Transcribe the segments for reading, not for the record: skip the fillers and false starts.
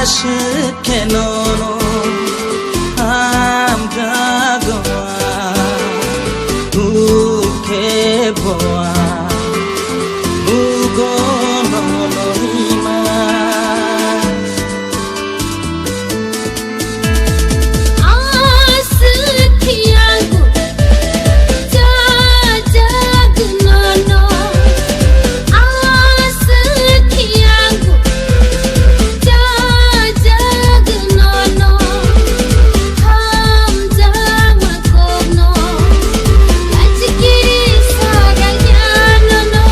Ashkenono Amdagawa Ukeboa Ugono Lorima Askiyangu Jajagnono Askiyangu Jajagnono Hamdamakono Lajikiri Sarayanono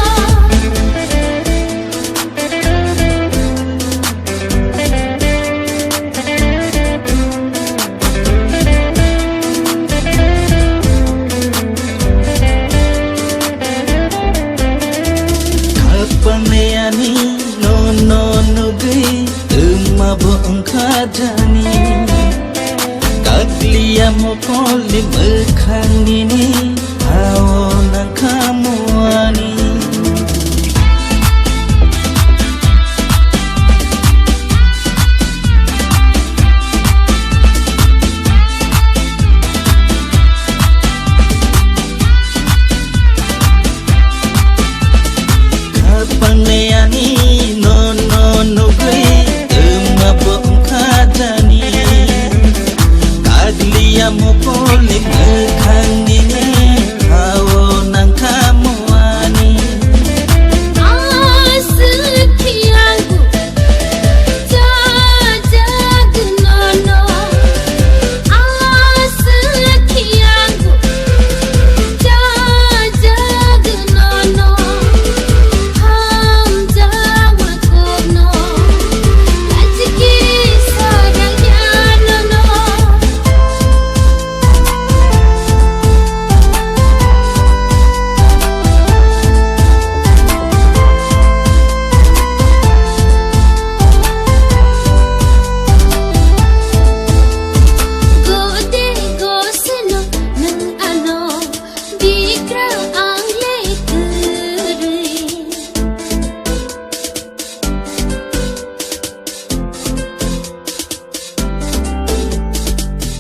Kapaneani no no no gay Umabong kadani Kaglia mo poli mekhanini Aonang kamuani Kapaneani no no no gay Umabong kadani Kaglia mo poli mekhanini Aonang kamuani Askiyangu Jajagnono Askiyangu Jajagnono Hamdamakono Lajikiri Sarayanono Gode gosno nang ano bikra ang lekuri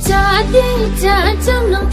Jadi jajang nang